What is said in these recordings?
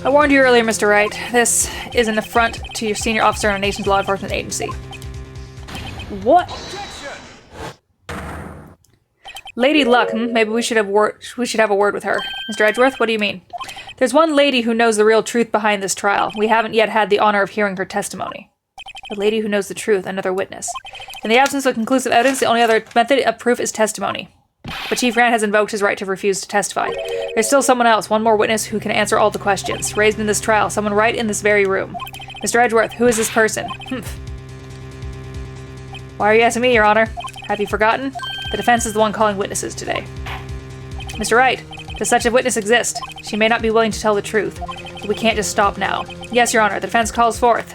I warned you earlier, Mr. Wright. This is an affront to your senior officer in our nation's law enforcement agency. What? Lady Luck, maybe we should have a word with her. Mr. Edgeworth, what do you mean? There's one lady who knows the real truth behind this trial. We haven't yet had the honor of hearing her testimony. A lady who knows the truth, another witness. In the absence of conclusive evidence, the only other method of proof is testimony. But Chief Grant has invoked his right to refuse to testify. There's still someone else, one more witness who can answer all the questions raised in this trial, someone right in this very room. Mr. Edgeworth, who is this person? Why are you asking me, Your Honor? Have you forgotten? The defense is the one calling witnesses today. Mr. Wright, does such a witness exist? She may not be willing to tell the truth, but we can't just stop now. Yes, Your Honor, the defense calls forth.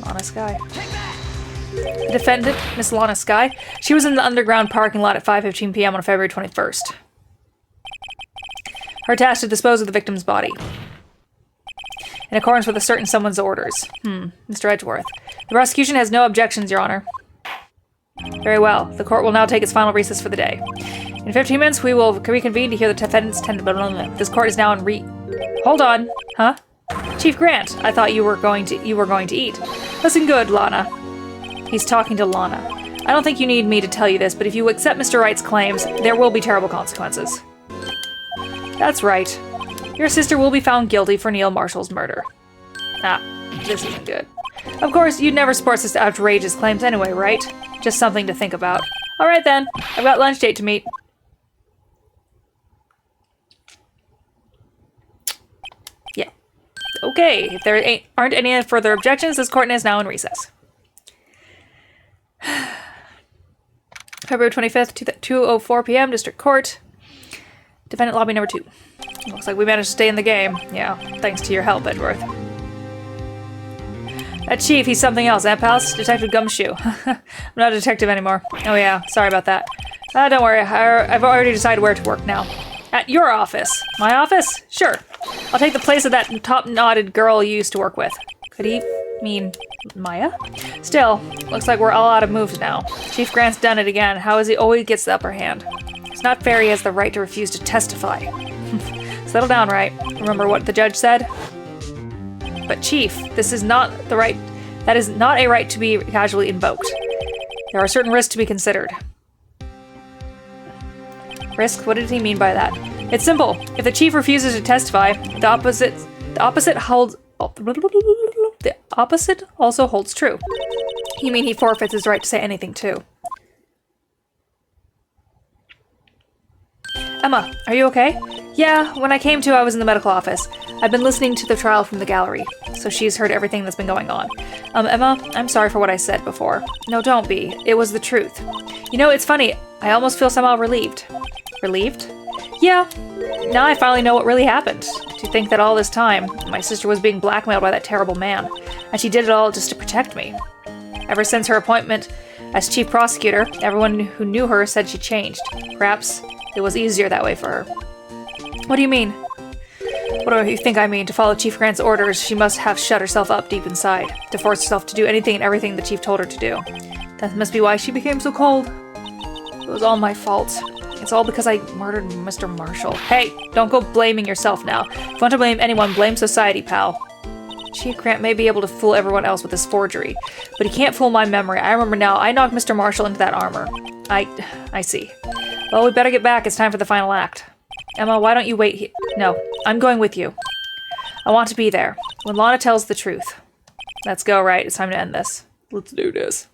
Lana Skye. The defendant, Miss Lana Skye, she was in the underground parking lot at 5:15 p.m. on February 21st. Her task to dispose of the victim's body. In accordance with a certain someone's orders. Mr. Edgeworth. The prosecution has no objections, Your Honor. Very well. The court will now take its final recess for the day. In 15 minutes, we will reconvene to hear the defendant's This court is now in Hold on. Huh? Chief Grant, I thought you were going to eat. Listen good, Lana. He's talking to Lana. I don't think you need me to tell you this, but if you accept Mr. Wright's claims, there will be terrible consequences. That's right. Your sister will be found guilty for Neil Marshall's murder. This isn't good. Of course, you'd never support such outrageous claims anyway, right? Just something to think about. All right then, I've got lunch date to meet. Yeah. Okay, if there aren't any further objections, this court is now in recess. February 25th, 2:04 p.m., District Court. Defendant lobby number 2. Looks like we managed to stay in the game. Yeah, thanks to your help, Edgeworth. That chief, he's something else, eh, pals? Detective Gumshoe. I'm not a detective anymore. Oh yeah, sorry about that. Don't worry, I've already decided where to work now. At your office. My office? Sure. I'll take the place of that top-knotted girl you used to work with. Could he mean Maya? Still, looks like we're all out of moves now. Chief Grant's done it again. How is he always gets the upper hand? It's not fair he has the right to refuse to testify. Settle down, Wright. Remember what the judge said? But Chief, this is not the right. That is not a right to be casually invoked. There are certain risks to be considered. Risk? What did he mean by that? It's simple. If the chief refuses to testify, the opposite also holds true. You mean he forfeits his right to say anything too? Emma, are you okay? Yeah, when I came to, I was in the medical office. I've been listening to the trial from the gallery, so she's heard everything that's been going on. Emma, I'm sorry for what I said before. No, don't be. It was the truth. You know, it's funny. I almost feel somehow relieved. Relieved? Yeah. Now I finally know what really happened. To think that all this time, my sister was being blackmailed by that terrible man, and she did it all just to protect me. Ever since her appointment as chief prosecutor, everyone who knew her said she changed. Perhaps it was easier that way for her. What do you mean? What do you think I mean? To follow Chief Grant's orders, she must have shut herself up deep inside, to force herself to do anything and everything the chief told her to do. That must be why she became so cold. It was all my fault. It's all because I murdered Mr. Marshall. Hey, don't go blaming yourself now. If you want to blame anyone, blame society, pal. Chief Grant may be able to fool everyone else with his forgery, but he can't fool my memory. I remember now. I knocked Mr. Marshall into that armor. I see. Well, we better get back. It's time for the final act. Emma, why don't you wait here? No, I'm going with you. I want to be there. When Lana tells the truth. Let's go, right? It's time to end this. Let's do this.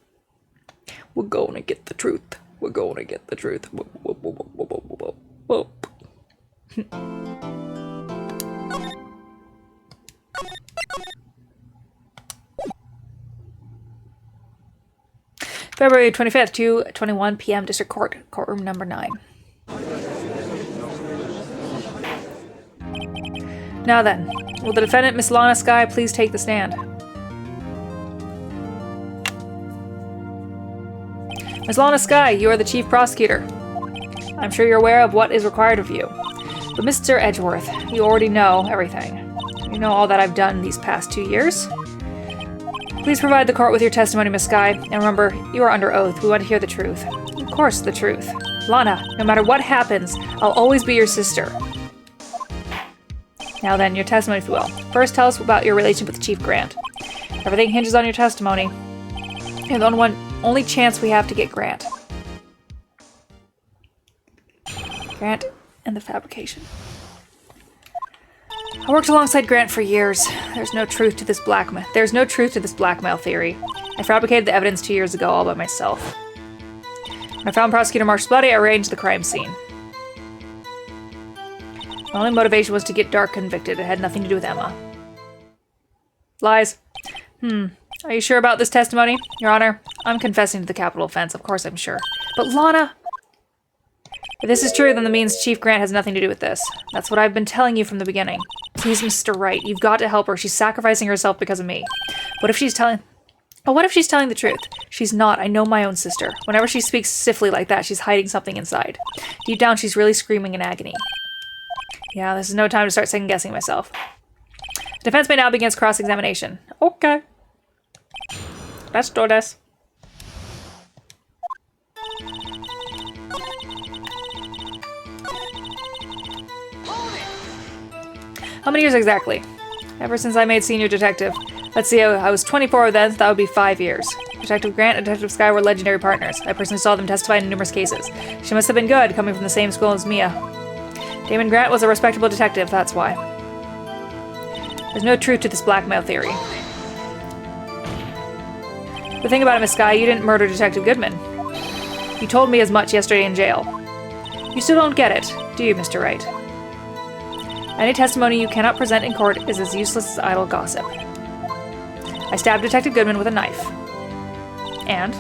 We're gonna get the truth. We're gonna get the truth. Whoop, whoop, whoop, whoop, whoop, whoop, whoop. February 25th, 2:21 p.m. District Court, courtroom number 9. Now then, will the defendant, Miss Lana Skye, please take the stand? Miss Lana Skye, you are the chief prosecutor. I'm sure you're aware of what is required of you. But Mr. Edgeworth, you already know everything. You know all that I've done these past 2 years? Please provide the court with your testimony, Miss Skye. And remember, you are under oath. We want to hear the truth. Of course, the truth. Lana, no matter what happens, I'll always be your sister. Now then, your testimony, if you will. First, tell us about your relationship with Chief Grant. Everything hinges on your testimony. You're the only chance we have to get Grant. Grant and the fabrication. I worked alongside Grant for years. There's no truth to this blackmail theory. I fabricated the evidence 2 years ago all by myself. When I found Prosecutor Marsh's body, I arranged the crime scene. My only motivation was to get Dark convicted. It had nothing to do with Emma. Lies. Are you sure about this testimony? Your Honor, I'm confessing to the capital offense. Of course I'm sure. But Lana... If this is true, then that means Chief Grant has nothing to do with this. That's what I've been telling you from the beginning. Please, Mr. Wright, you've got to help her. She's sacrificing herself because of me. What if she's telling the truth? She's not. I know my own sister. Whenever she speaks stiffly like that, she's hiding something inside. Deep down, she's really screaming in agony. Yeah, this is no time to start second-guessing myself. The defense may now begin its cross-examination. Okay. Let's do this. How many years exactly? Ever since I made senior detective. Let's see, I was 24 then, so that would be 5 years. Detective Grant and Detective Skye were legendary partners. I personally saw them testify in numerous cases. She must have been good, coming from the same school as Mia. Damon Grant was a respectable detective, that's why. There's no truth to this blackmail theory. The thing about it, Miss Skye, you didn't murder Detective Goodman. You told me as much yesterday in jail. You still don't get it, do you, Mr. Wright? Any testimony you cannot present in court is as useless as idle gossip. I stabbed Detective Goodman with a knife. And?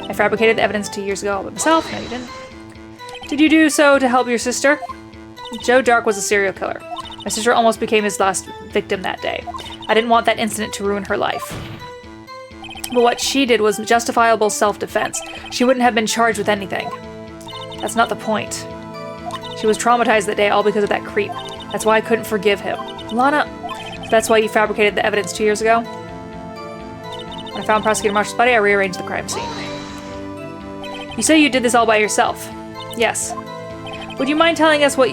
I fabricated the evidence 2 years ago all by myself. No, you didn't. Did you do so to help your sister? Joe Dark was a serial killer. My sister almost became his last victim that day. I didn't want that incident to ruin her life. But what she did was justifiable self-defense. She wouldn't have been charged with anything. That's not the point. She was traumatized that day all because of that creep. That's why I couldn't forgive him. Lana, that's why you fabricated the evidence 2 years ago? When I found Prosecutor Marsh's body, I rearranged the crime scene. You say you did this all by yourself? Yes. Would you mind telling us what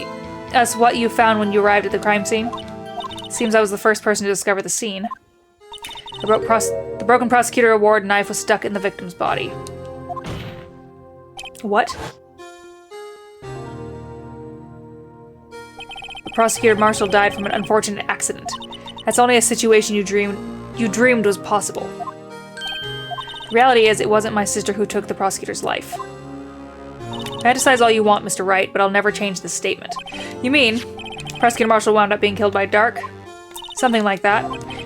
you found when you arrived at the crime scene? Seems I was the first person to discover the scene. The broken prosecutor award knife was stuck in the victim's body. What? Prosecutor Marshall died from an unfortunate accident. That's only a situation you dreamed was possible. The reality is, it wasn't my sister who took the prosecutor's life. Fantasize all you want, Mr. Wright, but I'll never change this statement. You mean, Prosecutor Marshall wound up being killed by Dark? Something like that.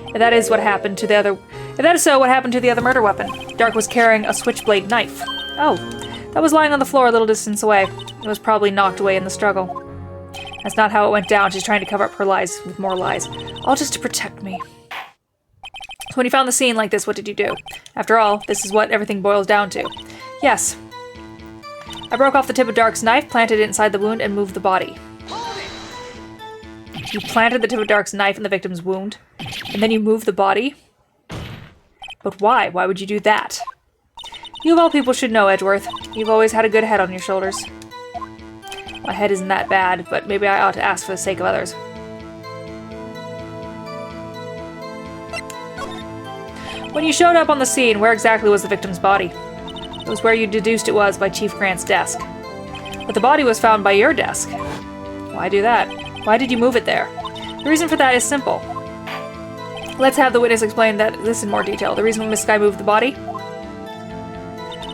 If that is so, what happened to the other murder weapon? Dark was carrying a switchblade knife. Oh, that was lying on the floor a little distance away. It was probably knocked away in the struggle. That's not how it went down. She's trying to cover up her lies with more lies. All just to protect me. So when you found the scene like this, what did you do? After all, this is what everything boils down to. Yes. I broke off the tip of Dark's knife, planted it inside the wound, and moved the body. You planted the tip of Dark's knife in the victim's wound, and then you moved the body? But why? Why would you do that? You of all people should know, Edgeworth. You've always had a good head on your shoulders. My head isn't that bad, but maybe I ought to ask for the sake of others. When you showed up on the scene, where exactly was the victim's body? It was where you deduced it was, by Chief Grant's desk. But the body was found by your desk. Why do that? Why did you move it there? The reason for that is simple. Let's have the witness explain this in more detail. The reason Miss Skye moved the body?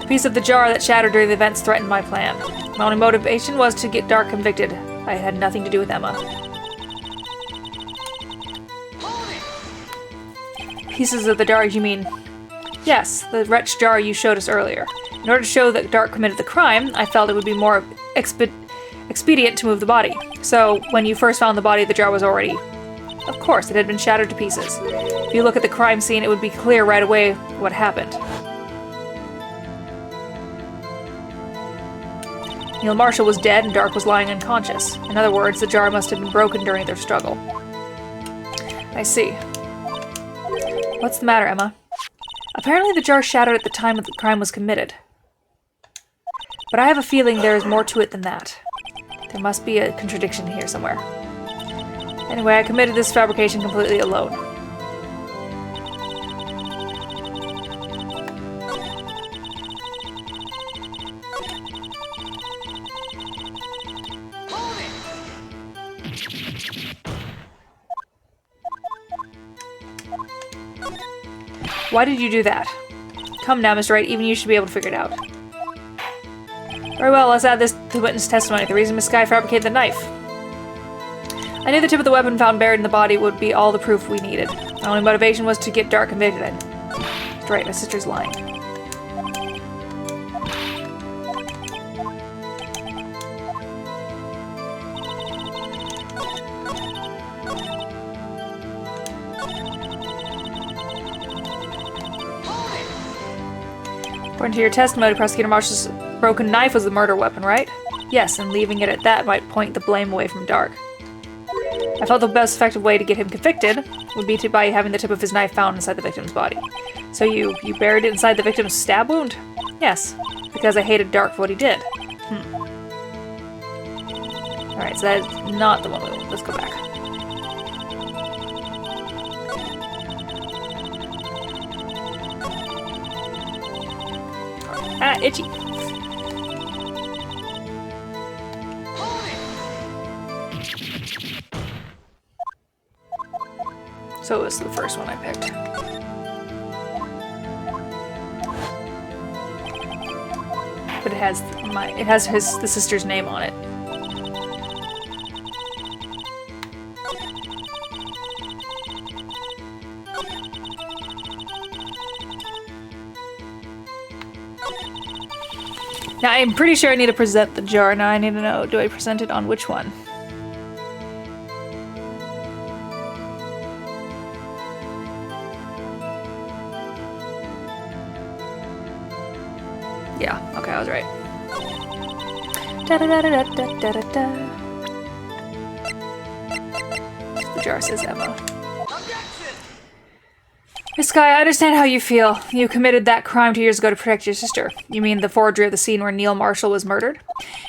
The piece of the jar that shattered during the events threatened my plan. My only motivation was to get Dark convicted. I had nothing to do with Emma. Pieces of the jar, you mean? Yes, the wretched jar you showed us earlier. In order to show that Dark committed the crime, I felt it would be more expedient to move the body. So, when you first found the body, the jar was already... Of course, it had been shattered to pieces. If you look at the crime scene, it would be clear right away what happened. Neil Marshall was dead and Dark was lying unconscious. In other words, the jar must have been broken during their struggle. I see. What's the matter, Emma? Apparently the jar shattered at the time that the crime was committed. But I have a feeling there is more to it than that. There must be a contradiction here somewhere. Anyway, I committed this fabrication completely alone. Why did you do that? Come now, Mr. Wright, even you should be able to figure it out. Very well, let's add this to the witness testimony. The reason Miss Skye fabricated the knife. I knew the tip of the weapon found buried in the body would be all the proof we needed. My only motivation was to get Dark convicted. Mr. Wright, my sister's lying. According to your testimony, Prosecutor Marshall's broken knife was the murder weapon, right? Yes, and leaving it at that might point the blame away from Dark. I felt the best effective way to get him convicted would be by having the tip of his knife found inside the victim's body. So you buried it inside the victim's stab wound? Yes, because I hated Dark for what he did. Alright, so that is not the one we want. Let's go back. Ah, itchy. So it was the first one I picked. But it has the sister's name on it. Now, I'm pretty sure I need to present the jar. Now I need to know, do I present it on which one? Yeah, okay, I was right. Da-da-da-da-da-da-da-da. The jar says Emma. Miss Skye, I understand how you feel. You committed that crime 2 years ago to protect your sister. You mean the forgery of the scene where Neil Marshall was murdered?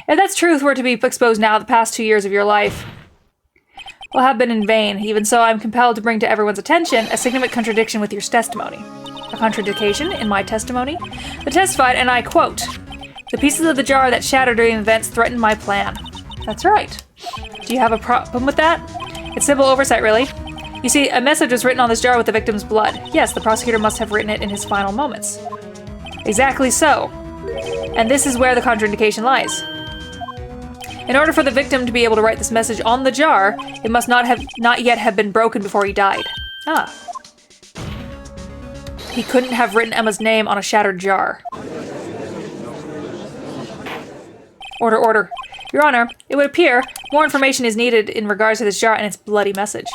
If that truth were to be exposed now, the past 2 years of your life will have been in vain. Even so, I'm compelled to bring to everyone's attention a significant contradiction with your testimony. A contradiction in my testimony? The testified, and I quote, "The pieces of the jar that shattered during the events threatened my plan." That's right. Do you have a problem with that? It's simple oversight, really. You see, a message was written on this jar with the victim's blood. Yes, the prosecutor must have written it in his final moments. Exactly so. And this is where the contraindication lies. In order for the victim to be able to write this message on the jar, it must not yet have been broken before he died. Ah. He couldn't have written Emma's name on a shattered jar. Order, order. Your Honor, it would appear more information is needed in regards to this jar and its bloody message.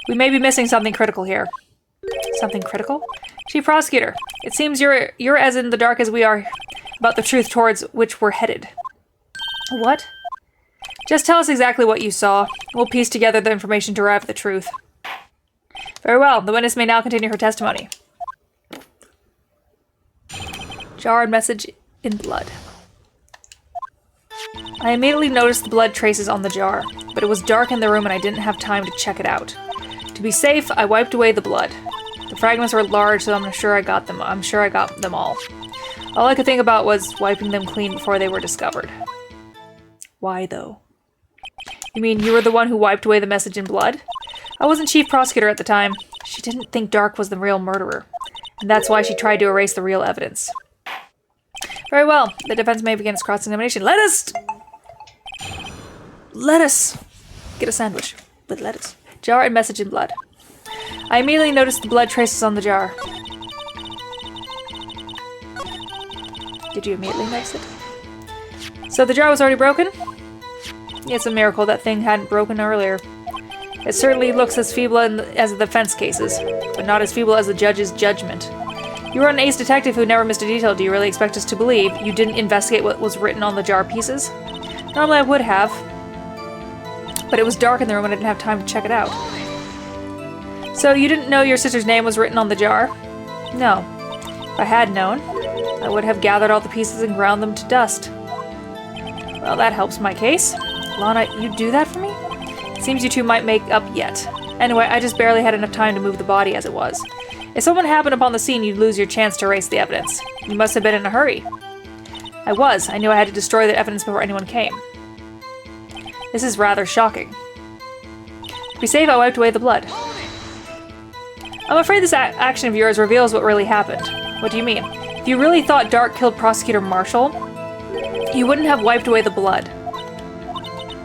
We may be missing something critical here. Something critical? Chief Prosecutor, it seems you're as in the dark as we are about the truth towards which we're headed. What? Just tell us exactly what you saw. We'll piece together the information to arrive at the truth. Very well, the witness may now continue her testimony. Jar and message in blood. I immediately noticed the blood traces on the jar, but it was dark in the room and I didn't have time to check it out. To be safe, I wiped away the blood. The fragments were large, so I'm sure I got them all. All I could think about was wiping them clean before they were discovered. Why, though? You mean you were the one who wiped away the message in blood? I wasn't chief prosecutor at the time. She didn't think Dark was the real murderer, and that's why she tried to erase the real evidence. Very well, the defense may begin its cross-examination. Let us get a sandwich with lettuce. Jar and message in blood. I immediately noticed the blood traces on the jar. Did you immediately notice it? So the jar was already broken? It's a miracle that thing hadn't broken earlier. It certainly looks as feeble as the defense cases, but not as feeble as the judge's judgment. You are an ace detective who never missed a detail. Do you really expect us to believe you didn't investigate what was written on the jar pieces? Normally I would have, but it was dark in the room and I didn't have time to check it out. So you didn't know your sister's name was written on the jar? No. If I had known, I would have gathered all the pieces and ground them to dust. Well, that helps my case. Lana, you'd do that for me? Seems you two might make up yet. Anyway, I just barely had enough time to move the body as it was. If someone happened upon the scene, you'd lose your chance to erase the evidence. You must have been in a hurry. I was. I knew I had to destroy the evidence before anyone came. This is rather shocking. To be safe, I wiped away the blood. I'm afraid this action of yours reveals what really happened. What do you mean? If you really thought Dark killed Prosecutor Marshall, you wouldn't have wiped away the blood.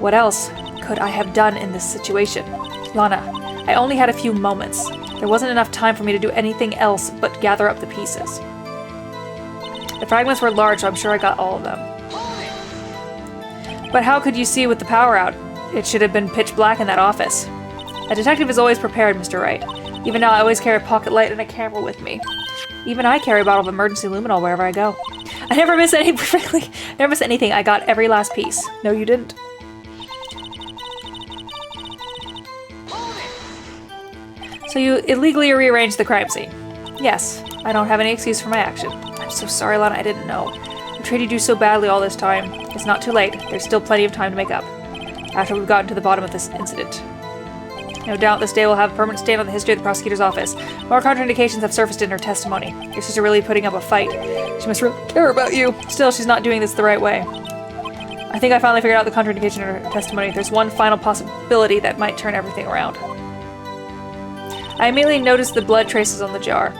What else could I have done in this situation? Lana, I only had a few moments. There wasn't enough time for me to do anything else but gather up the pieces. The fragments were large, so I'm sure I got all of them. But how could you see with the power out? It should have been pitch black in that office. A detective is always prepared, Mr. Wright. Even now, I always carry a pocket light and a camera with me. Even I carry a bottle of emergency luminol wherever I go. I never miss anything. I got every last piece. No, you didn't. So you illegally rearranged the crime scene? Yes. I don't have any excuse for my action. I'm so sorry, Lana. I didn't know. I treated you so badly all this time. It's not too late. There's still plenty of time to make up. After we've gotten to the bottom of this incident. No doubt this day will have a permanent stain on the history of the prosecutor's office. More contraindications have surfaced in her testimony. Your sister really putting up a fight. She must really care about you. Still, she's not doing this the right way. I think I finally figured out the contraindication in her testimony. There's one final possibility that might turn everything around. I immediately noticed the blood traces on the jar.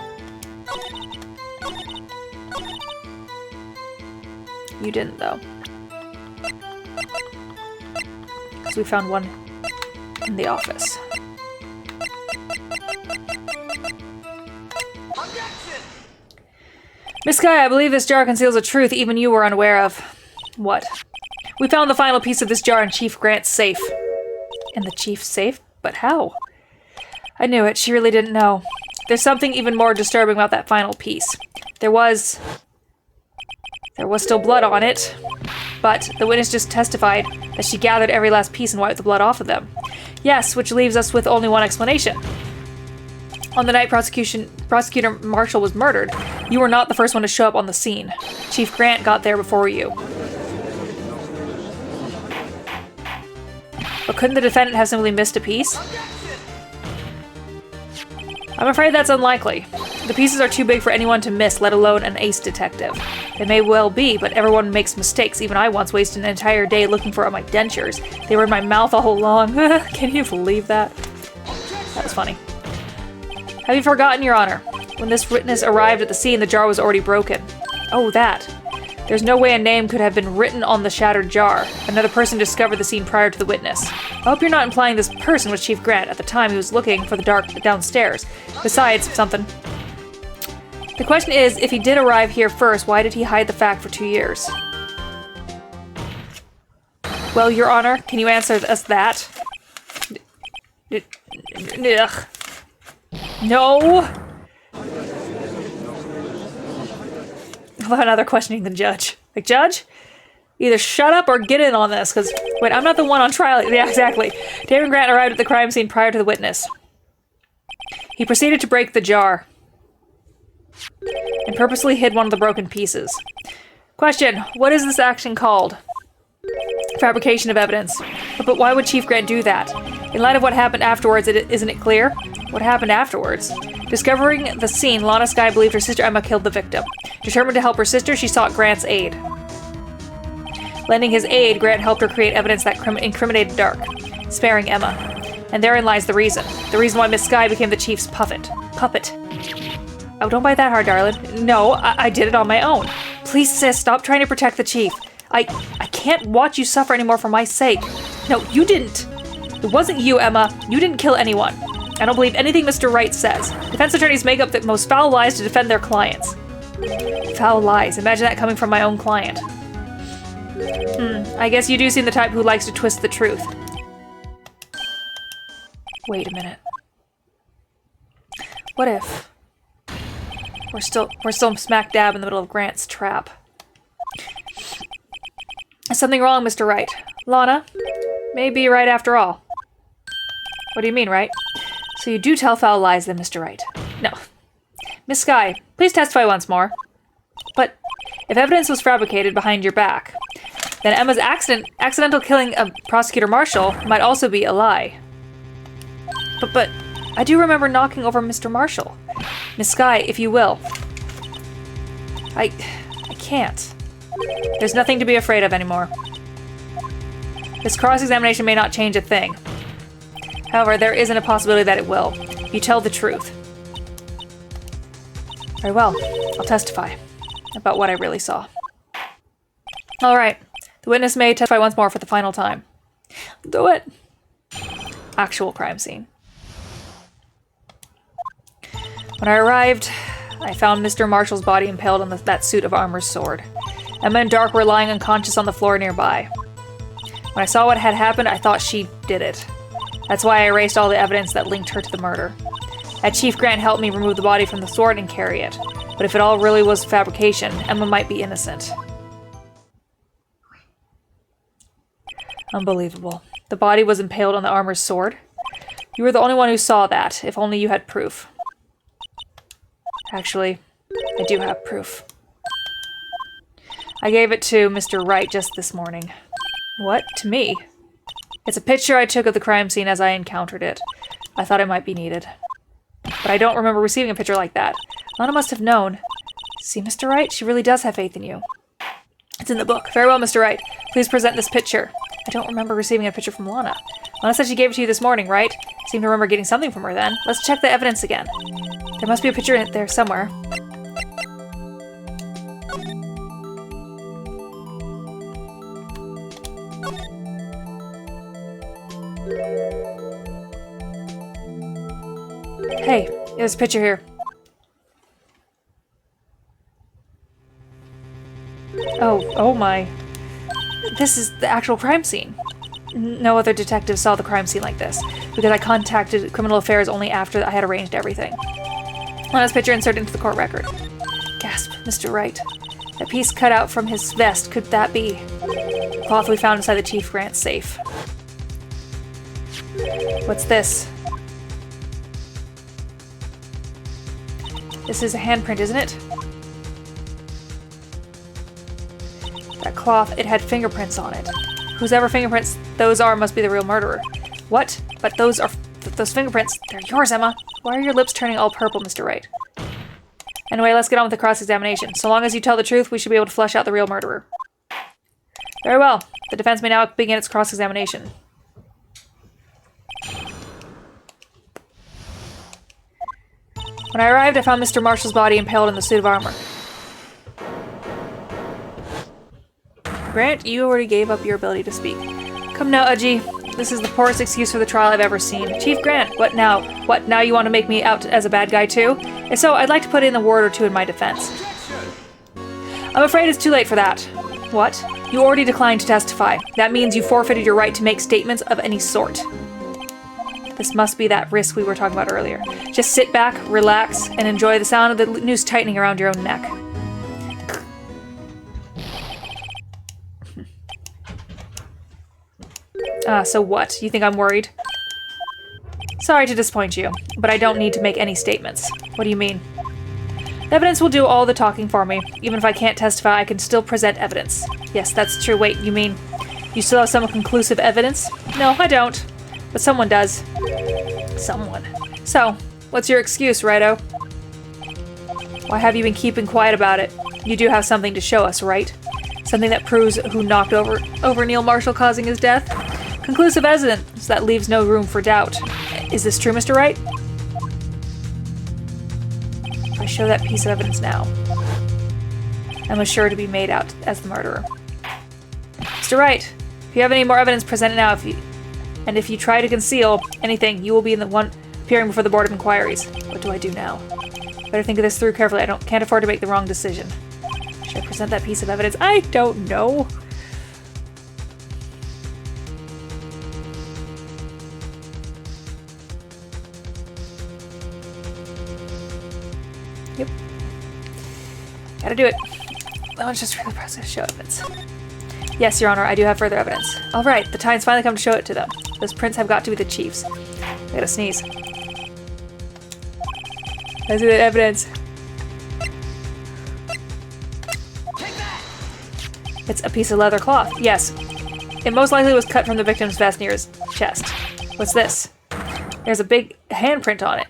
You didn't, though. Because we found one in the office. Miss Sky, I believe this jar conceals a truth even you were unaware of. What? We found the final piece of this jar in Chief Grant's safe. In the chief's safe? But how? I knew it. She really didn't know. There's something even more disturbing about that final piece. There was still blood on it, but the witness just testified that she gathered every last piece and wiped the blood off of them. Yes, which leaves us with only one explanation. On the night Prosecutor Marshall was murdered, you were not the first one to show up on the scene. Chief Grant got there before you. But couldn't the defendant have simply missed a piece? I'm afraid that's unlikely. The pieces are too big for anyone to miss, let alone an ace detective. They may well be, but everyone makes mistakes. Even I once wasted an entire day looking for my dentures. They were in my mouth all along. Can you believe that? That was funny. Have you forgotten, Your Honor? When this witness arrived at the scene, the jar was already broken. Oh, that. There's no way a name could have been written on the shattered jar. Another person discovered the scene prior to the witness. I hope you're not implying this person was Chief Grant. At the time, he was looking for the Dark downstairs. Besides, something. The question is, if he did arrive here first, why did he hide the fact for 2 years? Well, Your Honor, can you answer us that? Ugh. No! Another questioning the judge. Like, Judge? Either shut up or get in on this, because... Wait, I'm not the one on trial. Yeah, exactly. David Grant arrived at the crime scene prior to the witness. He proceeded to break the jar. And purposely hid one of the broken pieces. Question. What is this action called? Fabrication of evidence. But why would Chief Grant do that? In light of what happened afterwards, isn't it clear? What happened afterwards? Discovering the scene, Lana Skye believed her sister Emma killed the victim. Determined to help her sister, she sought Grant's aid. Lending his aid, Grant helped her create evidence that incriminated Dark, sparing Emma. And therein lies the reason. The reason why Miss Skye became the Chief's puppet. Oh, don't bite that hard, darling. No, I did it on my own. Please, sis, stop trying to protect the Chief. I can't watch you suffer anymore for my sake. No, you didn't. It wasn't you, Emma. You didn't kill anyone. I don't believe anything Mr. Wright says. Defense attorneys make up the most foul lies to defend their clients. Foul lies. Imagine that coming from my own client. I guess you do seem the type who likes to twist the truth. Wait a minute. What if we're still smack dab in the middle of Grant's trap? Is something wrong, Mr. Wright? Lana? May be right after all. What do you mean, Wright? So you do tell foul lies then, Mr. Wright? No. Miss Skye, please testify once more. But if evidence was fabricated behind your back, then Emma's accidental killing of Prosecutor Marshall might also be a lie. But I do remember knocking over Mr. Marshall. Miss Skye, if you will. I can't. There's nothing to be afraid of anymore. This cross-examination may not change a thing. However, there isn't a possibility that it will. You tell the truth. Very well. I'll testify about what I really saw. All right. The witness may testify once more for the final time. Do it. Actual crime scene. When I arrived, I found Mr. Marshall's body impaled on that suit of armor's sword. Emma and Dark were lying unconscious on the floor nearby. When I saw what had happened, I thought she did it. That's why I erased all the evidence that linked her to the murder. Had Chief Grant helped me remove the body from the sword and carry it. But if it all really was fabrication, Emma might be innocent. Unbelievable. The body was impaled on the armor's sword. You were the only one who saw that, if only you had proof. Actually, I do have proof. I gave it to Mr. Wright just this morning. What? To me? It's a picture I took of the crime scene as I encountered it. I thought it might be needed. But I don't remember receiving a picture like that. Lana must have known. See, Mr. Wright? She really does have faith in you. It's in the book. Very well, Mr. Wright. Please present this picture. I don't remember receiving a picture from Lana. Lana said she gave it to you this morning, right? I seem to remember getting something from her then. Let's check the evidence again. There must be a picture in there somewhere. Hey, there's a picture here. Oh my. This is the actual crime scene. No other detective saw the crime scene like this, because I contacted Criminal Affairs only after I had arranged everything. Lana's picture inserted into the court record. Gasp, Mr. Wright. That piece cut out from his vest, could that be? The cloth we found inside the Chief Grant safe. What's this? This is a handprint, isn't it? That cloth, it had fingerprints on it. Whosever fingerprints those are must be the real murderer. What? But those fingerprints, they're yours, Emma. Why are your lips turning all purple, Mr. Wright? Anyway, let's get on with the cross-examination. So long as you tell the truth, we should be able to flesh out the real murderer. Very well. The defense may now begin its cross-examination. When I arrived, I found Mr. Marshall's body impaled in the suit of armor. Grant, you already gave up your ability to speak. Come now, Udgy. This is the poorest excuse for the trial I've ever seen. Chief Grant, what now? What, now you want to make me out as a bad guy too? If so, I'd like to put in a word or two in my defense. I'm afraid it's too late for that. What? You already declined to testify. That means you forfeited your right to make statements of any sort. This must be that risk we were talking about earlier. Just sit back, relax, and enjoy the sound of the noose tightening around your own neck. So what? You think I'm worried? Sorry to disappoint you, but I don't need to make any statements. What do you mean? The evidence will do all the talking for me. Even if I can't testify, I can still present evidence. Yes, that's true. Wait, you mean you still have some conclusive evidence? No, I don't. But someone does. Someone. So, what's your excuse, Righto? Why have you been keeping quiet about it? You do have something to show us, right? Something that proves who knocked over Neil Marshall, causing his death? Conclusive evidence that leaves no room for doubt. Is this true, Mr. Wright? If I show that piece of evidence now, I'm sure to be made out as the murderer. Mr. Wright, if you have any more evidence, present it now. If you try to conceal anything, you will be the one appearing before the Board of Inquiries. What do I do now? Better think of this through carefully. I can't afford to make the wrong decision. Should I present that piece of evidence? I don't know. Yep. Gotta do it. Let's just really process show evidence. Yes, Your Honor, I do have further evidence. All right, the time's finally come to show it to them. Those prints have got to be the Chief's. I gotta sneeze. I see the evidence. It's a piece of leather cloth. Yes. It most likely was cut from the victim's vest near his chest. What's this? There's a big handprint on it.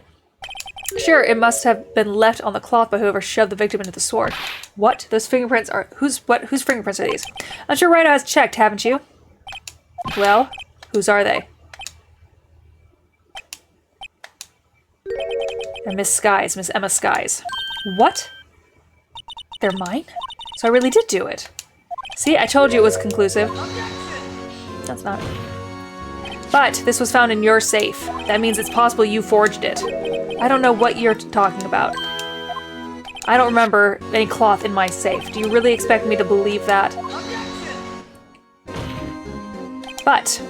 Sure, it must have been left on the cloth by whoever shoved the victim into the sword. What? Those fingerprints are... Whose fingerprints are these? I'm sure Wright has checked, haven't you? Well, whose are they? And Miss Emma Skies. What? They're mine? So I really did do it. See, I told you it was conclusive. That's not. But this was found in your safe. That means it's possible you forged it. I don't know what you're talking about. I don't remember any cloth in my safe. Do you really expect me to believe that? But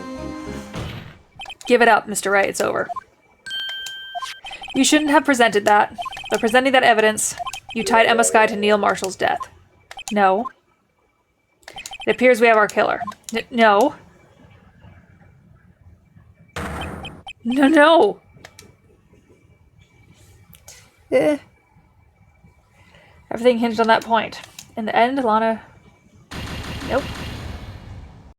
give it up, Mr. Wright. It's over. You shouldn't have presented that. By presenting that evidence, you tied Emma Sky to Neil Marshall's death. No. It appears we have our killer. No. No. Everything hinged on that point. In the end, Lana... Nope.